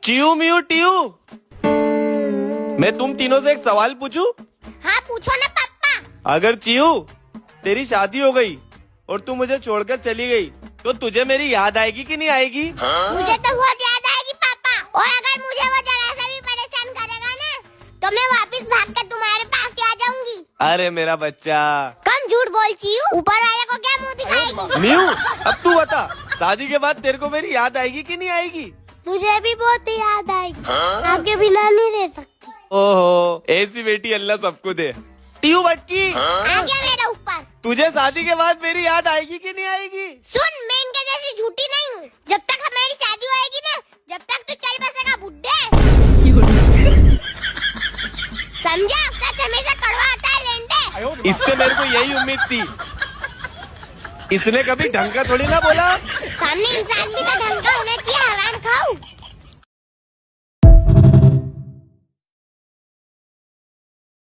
चियू मियू Tiu, मैं तुम तीनों से एक सवाल पूछूं? हाँ पूछो ना पापा। अगर चियू तेरी शादी हो गई और तू मुझे छोड़कर चली गई तो तुझे मेरी याद आएगी कि नहीं आएगी? मुझे तो बहुत याद आएगी पापा, और अगर मुझे वो जरा सा भी परेशान करेगा ना तो मैं वापस भाग कर तुम्हारे पास ही आ जाऊंगी। अरे मेरा बच्चा। कम झूठ बोल चियू, ऊपर वाले को क्या मुंह दिखाएगी? मियू अब तू बता, शादी के बाद तेरे को मेरी याद आएगी कि नहीं आएगी? मुझे भी बहुत याद आएगी, आपके बिना नहीं रह सकती। ओहो, ऐसी बेटी अल्लाह सबको दे। टियू बटकी, आ गया मेरे ऊपर। तुझे शादी के बाद मेरी याद आएगी कि नहीं आएगी? सुन, मैं इनके जैसी झूठी नहीं हूँ। जब तक हमारी शादी होएगी ना, जब तक तू चल बसेगा बुड्ढे। समझा? सच हमेशा कड़वा होता है लेंडे। इससे मेरे को यही उम्मीद थी। इसने कभी ढंग का थोड़ी ना बोला। सामने इंसान भी तो ढंग का होना